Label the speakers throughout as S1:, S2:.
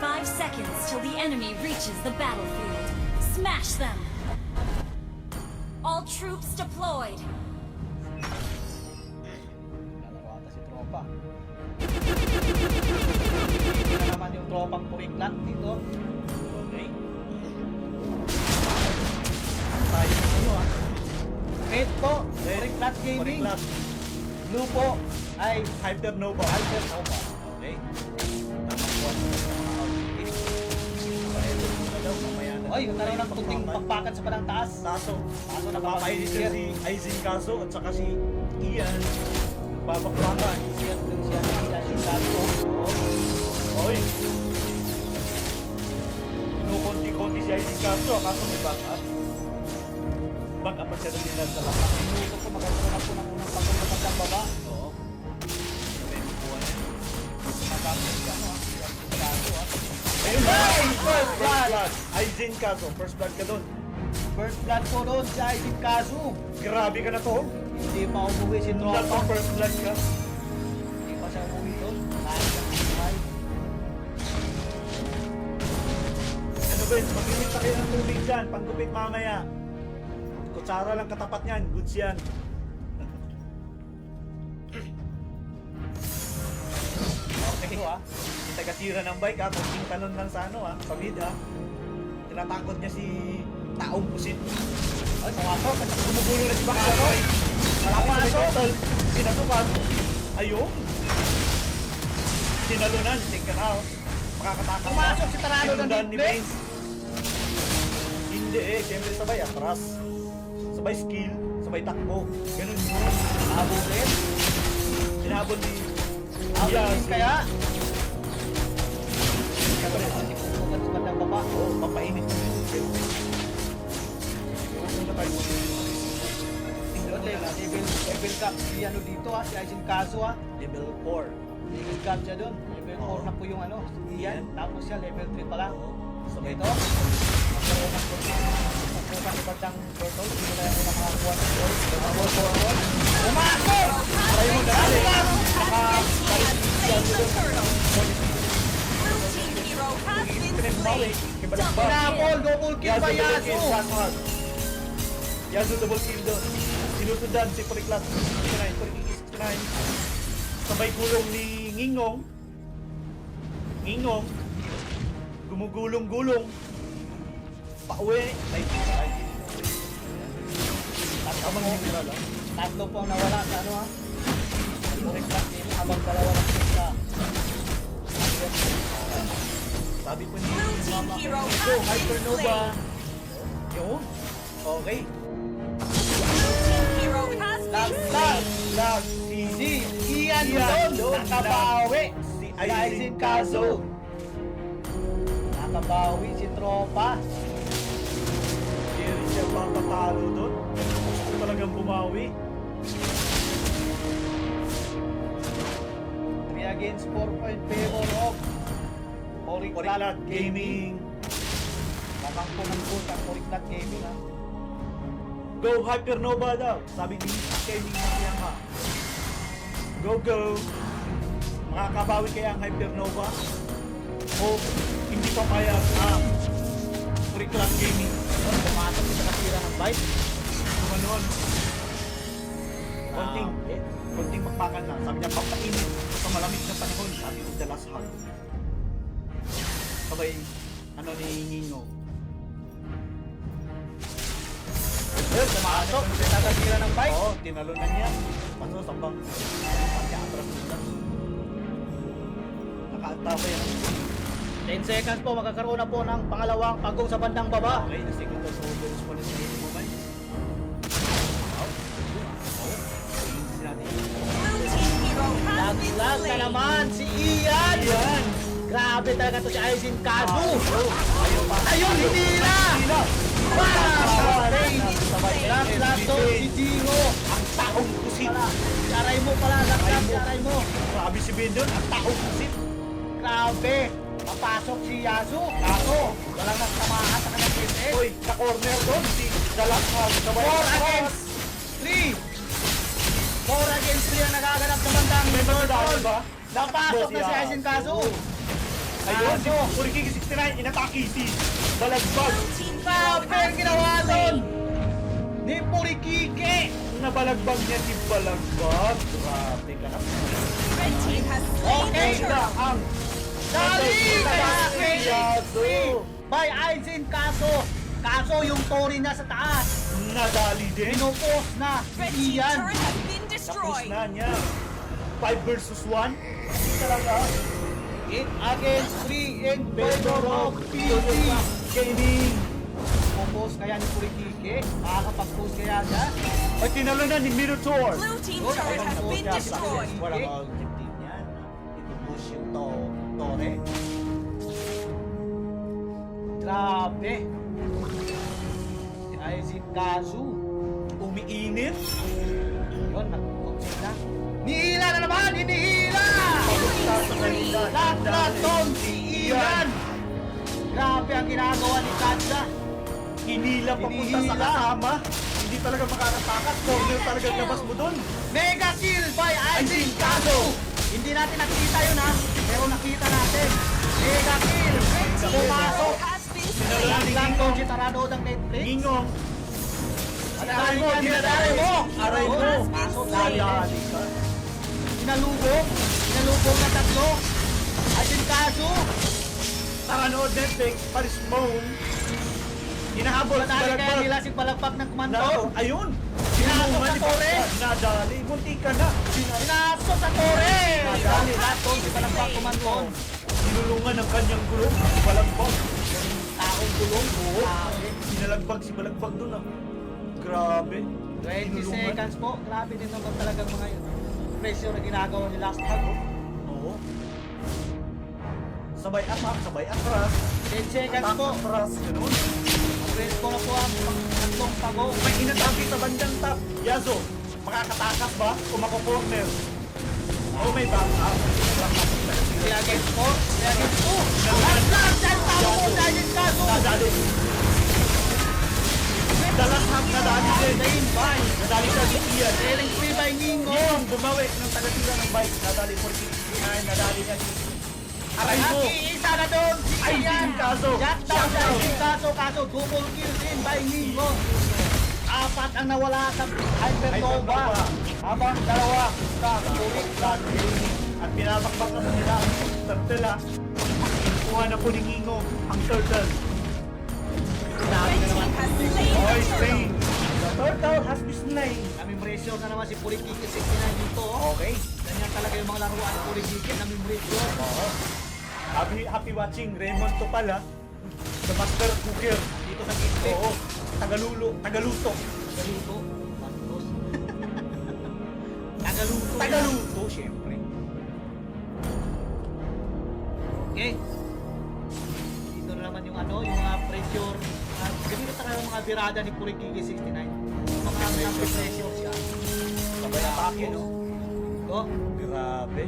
S1: 5 seconds till the enemy reaches the battlefield. Smash them! All troops deployed.
S2: Lalaro ata si tropa. Ito na naman yung tropang puriklat dito.
S3: Okay. Tayo ng ano ah.
S2: Red po, puriklat gaming.
S3: Puriklat.
S2: Blue po ay
S3: Hypernova.
S2: Hypernova.
S3: Okay. Tamang buwan sa mga outfit. Pareto muna daw mamaya na.
S2: Ay, yung tanaw ng puting pakpakan sa panang taas.
S3: Taso.
S2: Taso na
S3: Napapainit
S2: papasisir.
S3: si Aizen Kaso at saka si Ian. Babakbakan.
S2: Siya yung taso.
S3: Oy. Kinukonti-konti si Aizen Kaso. Kaso may backup. Backup pa siya rin nila sa lakas.
S2: Minuto po, magkakaroon na po ng unang pagkakas ng baba.
S3: Oo. May buwan.
S2: Magamit ka mo taso
S3: Ayun na!
S2: First blood!
S3: Aizen Kaso. First blood ka doon.
S2: First blood po doon si Aizen Kazu.
S3: Grabe ka na to.
S2: Hindi pa umuwi si
S3: Blood
S2: tropa.
S3: pa first blood ka.
S2: Hindi pa siya umuwi doon. Kahit ang buhay.
S3: Ano ba yun? Mag-init na kayo ng tubig dyan. Panggupit mamaya. Kutsara lang katapat niyan. Goods yan.
S2: Okay po
S3: Yung taga-tira ng bike ha. Kunting talon lang sa ano ha. Sa mid ha. Tinatakot niya si taong pusit.
S2: Ay, pumasok.
S3: Gumugulo na si Bakano. Malaki sa total. Pinatukan. Ayun. Sinalunan. Tingka na oh. Makakatakot.
S2: Pumasok si Tarado ng
S3: Sinundan ni
S2: Deep
S3: Vince. Hindi eh. Siyempre sabay atras. Sabay skill. Sabay takbo. Ganun yun.
S2: Abulin.
S3: Sinabon ni
S2: Abulin kaya.
S3: Siyempre.
S2: Pupunta sa bandang baba.
S3: Oo, papainit na yun. Huwag na tayo.
S2: Doon, level cap si ano dito si Aizen Kazu
S3: Level 4.
S2: Level cap siya doon. Level 4 na po yung ano. Iyan. Tapos siya level 3 pa lang.
S3: Sabay
S2: Ito. Magkaroon ng pupunta sa bandang turtle. Hindi na yung mga makakuha ng gold. Pumasok!
S3: Try mo dali.
S1: Slain the turtle. Blue team hero has been slain.
S2: Pinapol! Double kill pa Yasu!
S3: Yasu double kill doon. Sinutundan si Puriklat. 69. Sabay gulong ni Ngingong. Ngingong. Gumugulong-gulong. Pauwi. Ay, tamang neutral ah.
S2: Tatlo po ang nawala sa ano ha. Puriklat din habang dalawa ng sista.
S3: Sabi ko ni
S1: Blue team
S3: Mama
S1: hero
S3: ko,
S1: has been
S3: Hypernova.
S1: slain.
S3: Yun. Okay.
S1: Blue team hero has
S2: Lag,
S1: been
S2: lag,
S1: slain.
S2: lag. Si Ian
S3: Ian
S2: doon,
S3: doon,
S2: nakabawi.
S3: Si
S2: Si Aizen Kazu. Nakabawi si tropa.
S3: Hindi rin siya patatalo doon. Gusto talagang bumawi.
S2: 3 against 4 point favor of
S3: Puriklat
S2: Puriklat
S3: Gaming.
S2: Gaming. Lamang po ng goal ang Puriklat Gaming ha.
S3: Go Hypernova daw. Sabi ni Kenny Makiyama. Go go. Makakabawi kaya ang Hypernova? O hindi pa kaya ang Puriklat Gaming?
S2: Pumasok sa nakatira ng bike.
S3: Kumanon. Konting magpakan na. Sabi niya, papainit sa malamig na panahon. Sabi ko, the last hug. Sabay, ano ni Nino.
S2: Ayun, pumasok sa nakatira ng bike.
S3: Oo, tinalunan niya. Paso, sambang. Pagka-atras nila. Nakaantapa yan.
S2: 10 seconds po, magkakaroon na po ng pangalawang pagong sa bandang baba.
S3: Okay, na second to soldiers po na sa mo man.
S1: Blue team hero has been
S2: Lag na
S1: slain.
S2: naman si Ian.
S3: Yan!
S2: Grabe talaga to si Aizen Kazu.
S3: Ayaw pa.
S2: Ayun, hindi na. Para! Last to si Jiro.
S3: Ang taong kusit.
S2: Aray mo pala, aray mo.
S3: Grabe si Bendon, ang taong kusit.
S2: Grabe. Papasok si Yasu. Kaso, walang nagtamahan sa kanyang PSX.
S3: Uy, sa corner doon, si Dalakhan.
S2: 4 against 3. 4 against 3 ang nagaganap sa bandang
S3: May mga dahil ba?
S2: Napasok na si Aizen Kazu.
S3: Ayun, si
S2: Kaso,
S3: Kurikiki 69, inatake si Balagbag.
S1: Blue team hero
S2: grabe ang
S1: has
S2: ginawa
S1: been
S2: doon!
S1: slain.
S2: Ni Purikike!
S3: Nabalagbag niya si Balagbag. Grabe ka na.
S1: Red team has slain
S2: Okay,
S1: the
S3: Ito
S1: turtle.
S3: ang
S2: Dali! Kaya
S3: Yaso.
S2: by Aizen Kaso yung tori niya sa taas.
S3: Nadali din.
S2: Pinupos na.
S1: Red team
S2: Iyan.
S1: turret has been
S3: Tapos
S1: destroyed.
S3: na niya. 5 versus 1. Hindi talaga.
S2: It against 3 in favor of PC.
S3: Gaming.
S2: Pupos kaya ni Purikike. Makakapag-post kaya siya.
S3: Ay, tinalo na ni Minotaur.
S1: Blue team
S2: Yun,
S1: turret
S2: ayun,
S1: has
S2: post
S1: been
S2: niya.
S1: destroyed.
S3: Walang objective yan. Itupush yung Tore.
S2: Grabe. Si Aizen Kazu.
S3: Umiinit.
S2: Yun, nag-consent na. Nihila na naman! Hinihila!
S3: Sa kanila.
S2: Laplaton si Ian! Grabe ang ginagawa ni Katsa.
S3: Hinila papunta sa
S2: Hinihila.
S3: kasama. Hindi talaga makakatakas. Corner talaga labas mo dun.
S2: Mega kill by Aizen Kazu! Hindi natin nakita yun ha, pero nakita natin. Mega kill! Pumasok!
S1: Has been
S3: Sinalo
S1: slain.
S3: ni
S2: Lang
S3: Ngingong.
S2: si Tarado ng Netflix.
S3: Ngingong.
S2: Aray mo, dinadari mo!
S3: Aray mo.
S2: Pasok dali.
S3: Nadali ka.
S2: Sinalubog na tatlo. Aizen Kazu!
S3: Nakanood Netflix. Paris Moon. Hinahabol si
S2: Nadali kaya
S3: Balagbag.
S2: nila si Palagpak ng kumando.
S3: Ayun.
S2: Pinasok sa Tore.
S3: Nadali. Munti ka na.
S2: Pinasok sa Tore!
S3: Nadali.
S2: Laton si Palagpak kumandon.
S3: Sinulungan ng kanyang gulong. Balagbag.
S2: Taong gulong. Grabe.
S3: Sinalagbag si Balagbag doon ah. Grabe.
S2: 20
S3: Sinulungan.
S2: seconds po. Grabe din naman talagang mga pressure na ginagawa ni Last Hug.
S3: Oo. Sabay attack, sabay atras.
S2: 10 seconds
S3: Attack,
S2: po.
S3: atras. Ganun.
S2: Press ko na po ang tatlong pago.
S3: May inatake sa bandang top. Yazo, makakatakas ba o mako-corner? O may back up?
S2: 3 against 4. 3 against 2. Last lang! Dahil tao mo dahil yung kaso.
S3: Nadali. Dalas half nadali din.
S2: Lane by.
S3: Nadali sa Ian.
S2: Trailing free by Ningo.
S3: Ngong, bumawi ng tagatira ng bike. Nadali 49, nadali niya si Aray mo.
S2: Nag-iisa na doon. Si
S3: Aizen
S2: Ian.
S3: Kazu.
S2: Shutdown sa Aizen Kazu. Kaso double kill din by Ningo. 4 ang nawala sa Hypernova.
S3: Hypernova.
S2: Habang dalawa sa Turik.
S3: Black Gaming. At pinapakbak na sa nila ang turtle ha. Kuha na po ni Ngingo ang turtle.
S2: Grabe
S1: Red
S2: na naman.
S1: team has slain
S3: Oy,
S1: the
S3: Spain.
S1: turtle.
S3: The turtle has been slain.
S2: Namimresyo na naman si Purikiki 69 dito. Oh.
S3: Okay.
S2: Ganyan talaga yung mga laruan ni Purikiki. Namimresyo.
S3: Oo. Happy watching. Raymond to pala. The master cooker.
S2: Dito sa gitli.
S3: Oo. Tagaluto.
S2: Tagaluto. Matos. Tagaluto.
S3: Tagaluto, syempre.
S2: Okay. Dito na naman yung ano, yung mga pressure. Ganito talaga yung mga birada ni Purikiki 69. Mga pressure siya.
S3: Sabay atake, no?
S2: Ito.
S3: Grabe.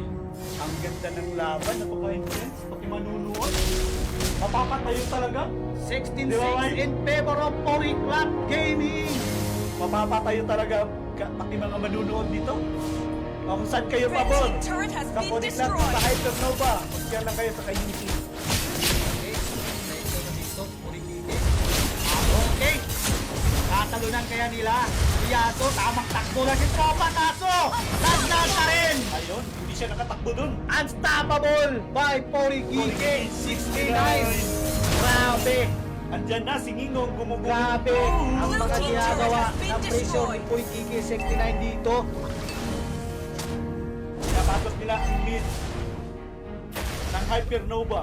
S3: Ang ganda ng laban. Napaka-intense. Pati manunuot. Mapapatayo talaga.
S2: 16-6
S3: Di ba, Mike?
S2: in favor of Porik Black Gaming.
S3: Mapapatayo talaga. Pati mga manunuot dito. O kung saan kayo
S1: Red
S3: pabor.
S1: team turret has
S3: Sa
S1: been
S3: Ponic lang, sa
S1: destroyed.
S3: Hypernova. Mag-share lang kayo sa Kayunity.
S2: Okay. Pressure na dito, Purikiki. Okay. Tatalunan kaya nila. Yaso, tamang takbo lang si Tropa Taso. Lagdag ka rin.
S3: Ayun, hindi siya nakatakbo dun.
S2: Unstoppable by Purikiki 69. Grabe.
S3: Andyan na si Ngingong gumugulo.
S2: Grabe ang
S1: Blue
S2: mga
S1: team
S2: ginagawa
S1: turret has been
S2: ng pressure ni
S1: destroyed.
S2: Purikiki 69 dito.
S3: Napatos nila ang mid ng Hypernova.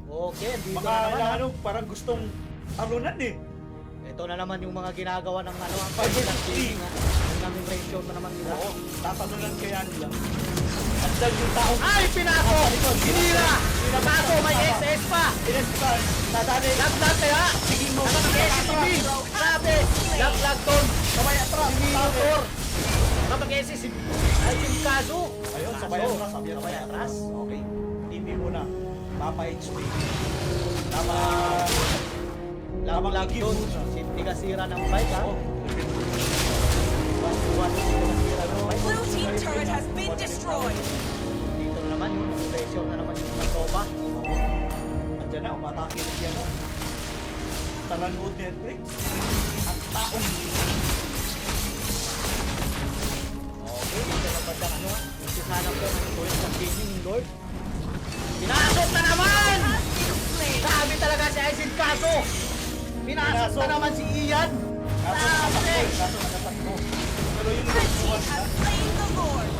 S2: Okay, dito
S3: Baka
S2: na naman.
S3: ano, parang gustong alunan eh.
S2: Ito na naman yung mga ginagawa ng ano, ang
S3: Five versus
S2: ng
S3: three.
S2: gaming ha. Yung naming ratio na naman nila.
S3: Oo, tatalunan kaya nila. Andyan yung tao.
S2: Ay, pinako! Hinira! Pinapako, may SS pa!
S3: Inespan, nadali.
S2: Laglag kaya!
S3: Sige mo.
S2: Napag-SCB! Grabe! Laglag ton!
S3: Sabay atras.
S2: Sinitor! Napag-SCB! Ay, yung kaso!
S3: Ayun, sabay atras. Sabay atras. Okay. TV mo na. Papa HP. Tama.
S2: Laglag ton! Sinti kasira ng bike ha? Buwan sinti kasira ng bike.
S1: Blue team turret has been destroyed.
S2: Dito na naman yung pressure na naman yung Tropa.
S3: Diyan na, umatake na siya, no? Talanood Netflix. Ang taong
S2: Okay, ito na bandang ano ha? Isisanap ko ng tuloy sa gaming, Lord. Pinasok na naman! Sabi talaga si Aizen Kaso! Pinasok na naman si Ian! Sabi!
S3: kaso nakatakbo. Pero yung
S1: Red
S3: last
S1: team
S3: one,
S1: has slain the Lord.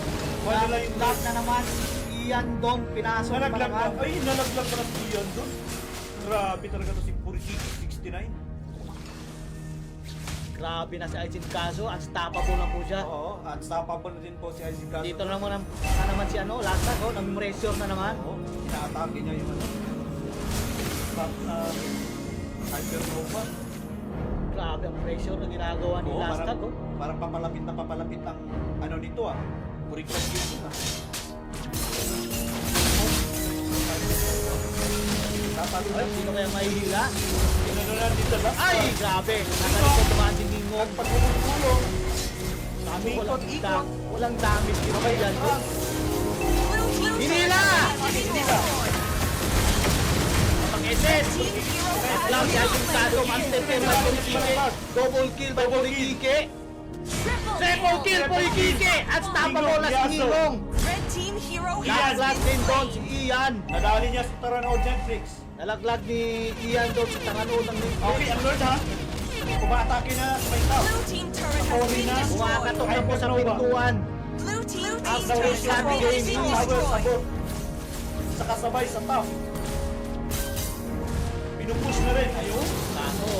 S3: wala lang yung
S2: Lock na naman si Ian doon. Pinasok na
S3: nalaglag
S2: naman.
S3: na. Ay, nalaglag na si Ian doon. Grabe talaga to si Purikiki 69.
S2: Grabe na si Aizen Kaso. Unstoppable na po siya.
S3: Oo, unstoppable na din po si Isaac Kaso.
S2: Dito na naman si ano, Lasag, oh, nag-pressure na naman.
S3: Oo, inaatake niya yung ano. Back na Hypernova.
S2: Grabe ang pressure na ginagawa ni
S3: Oo,
S2: Lasag, oh.
S3: parang papalapit ang ano nito ah. Puriklas dito ah.
S2: Ay, sino kaya mahihila?
S3: Pinanunan dito ba?
S2: Ay, grabe! Nakalikot naman si Ningong.
S3: Pagpulong-pulong.
S2: Sabi ko
S3: Ikot-ikot.
S2: walang damage dito kay Jan.
S1: Blue team
S2: Hinila!
S1: destroyed.
S2: Pag-eset!
S1: Team hero has
S2: Lang si Aizen
S1: been
S2: Kaso,
S1: slain.
S2: master kill by Purikike. Double kill by Purikike. Triple kill Purikike! At unstoppable na si Ningong.
S1: Red team hero
S2: Last
S1: has been
S2: din doon si
S1: slain.
S2: Ian.
S3: Nadali niya sa Taranood Netflix.
S2: Nalaglag ni Ian doon sa tanganood ng Netflix.
S3: Okay, ang Lord ha. Kumaatake na sa may tao.
S1: Blue team turret has been destroyed.
S2: Kumakatok na po sa pintuan.
S1: Blue team
S2: Ang
S1: turret
S2: Lord
S1: has
S2: Sabi
S1: been
S2: Gaming.
S3: Power
S1: destroyed.
S3: sabot. Saka sabay sa top. Pinupush na rin. Ayun.
S2: Kaso,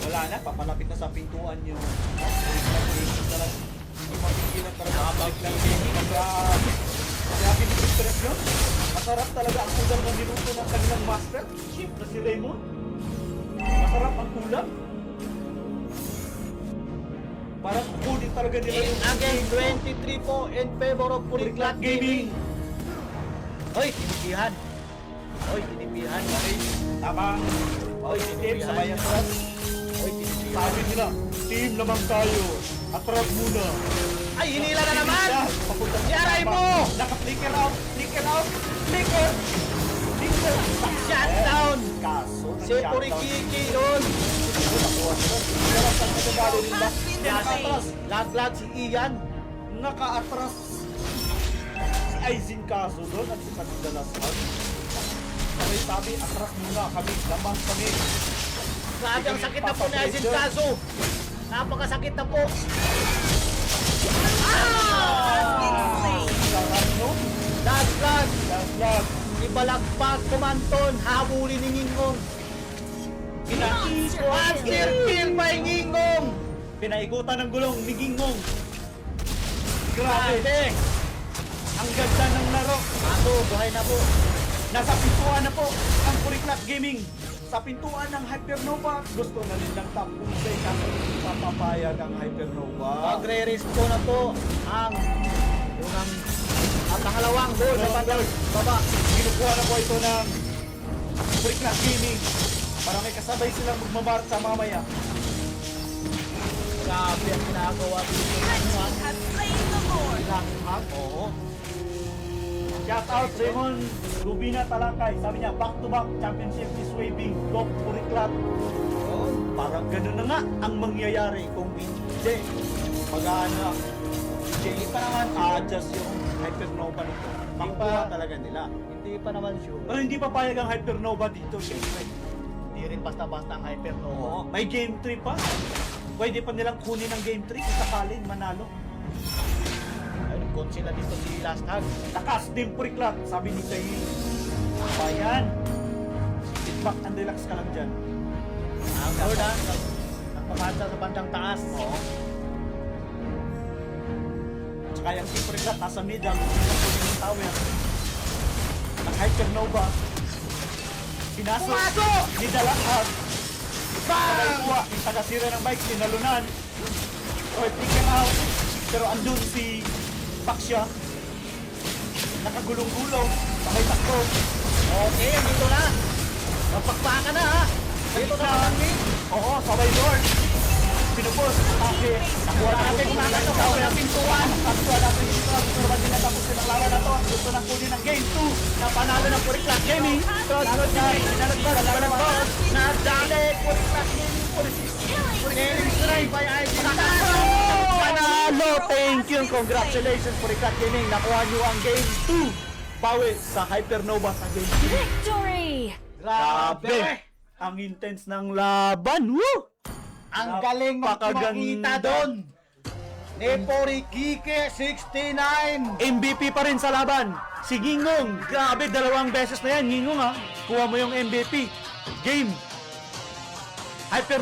S3: Wala na, papalapit na sa pintuan yung hindi mapigilan talaga ang biglang gaming. Kaya pinipinterest yun. Masarap talaga ang ulam na niluto ng kanilang master. Chef na si Raymond. Masarap ang ulam. Parang kukunin talaga nila yung
S2: against 23 po in favor of Puriklat Gaming. Hoy, tinipihan. Hoy, tinipihan.
S3: Okay, tamang positive sa bayan trust.
S2: Hoy, tinipihan.
S3: Sabi nila, team naman tayo. Atras muna.
S2: Ay, hinila na naman!
S3: Papunta sa
S2: Yaray
S3: tama.
S2: mo!
S3: Naka-flicker out, flicker out, flicker! Flicker!
S2: Shutdown!
S3: Kaso,
S2: Si Purikiki yun!
S3: Sarap ang nagagalo nila.
S1: Has been
S3: Naka-atras.
S1: slain.
S2: Laglag si Ian.
S3: Naka-atras. Si Aizen Kaso doon at si Kadalasan. Sabi, atras muna kami. Lamang kami.
S2: Grabe ang sakit na po ni Aizen Kaso. Napakasakit na po.
S1: Has been slain.
S3: Sarap no?
S2: Laglag.
S3: Laglag.
S2: Ibalagpag kumanton. Habulin ni Ningong.
S1: Monster
S2: Monster kill by Ningong.
S3: Pinaikutan ng gulong ni Gingong.
S2: Grabe.
S3: Grabe. Ang ganda ng laro.
S2: Kaso, buhay na po.
S3: Nasa pintuan na po ang Puriklat Gaming. Sa pintuan ng Hypernova, gusto na nilang tapusin kasi papapayag ang Hypernova.
S2: Magre-respo na po ang unang at pangalawang goal sa bandang baba.
S3: Kinukuha na po ito ng Puriklat Gaming para may kasabay silang magmamarcha mamaya.
S2: Grabe ang ginagawa dito.
S1: Red team has slain the Lord.
S2: Langhang, oo.
S3: Shout out Raymond Rubina Talakay. Sabi niya, back-to-back championship is waving. Go Puriklat. Oh, parang ganun na nga ang mangyayari kung hindi mag-aana. Hindi pa naman adjust yung Hypernova nito. Pangkuha talaga nila.
S2: Hindi pa naman sure.
S3: Pero hindi papayag ang Hypernova dito, syempre.
S2: Hindi rin basta-basta ang Hypernova.
S3: Oo, may game 3 pa. Pwede pa nilang kunin ang game 3 kung sakalin manalo.
S2: Ayun, coach sila dito si Last Hug.
S3: Lakas din Puriklat, sabi ni Kay. Bayan. Sit back and relax ka lang dyan.
S2: Ang Lord ha, nagpapansa sa bandang taas.
S3: Oo. Tsaka yung si Puriklat, nasa mid ang kunin ng tower. Ang Hypernova. Pinasok.
S2: Pumasok!
S3: Ni Dalahag.
S2: Bang!
S3: Nakakuha, yung taga-sira ng bike, sinalunan. Or taken out. Pero andun si Paksya. Nakagulong-gulong. May takbo.
S2: Okay, dito na. Magpakpakan na ha. Dito na kami.
S3: Oo, sabay Lord. Si pinupos. Atake. Nakuha natin kung nakakita ko ng pintuan. Nakuha natin dito. Pero ba din natapos ng laban na to? Gusto na kunin ng Game 2 na panalo ng Puriklat Gaming. Sunod na, pinalagbas, pinalagbas. Nadali, Puriklat Gaming. Puriklat strike by IC Kaso! Panalo! Thank you! Congratulations, Puriklat Gaming. Nakuha nyo ang Game 2. Bawi sa Hypernova sa Game 3.
S1: Victory!
S3: Grabe! Ang intense ng laban! Woo!
S2: Ang galing
S3: Napakaganda.
S2: makita doon. Ni Porikike 69.
S3: MVP pa rin sa laban. Si Ngingong. Grabe, 2 beses na yan. Ngingong ha. Kuha mo yung MVP. Game. Hyper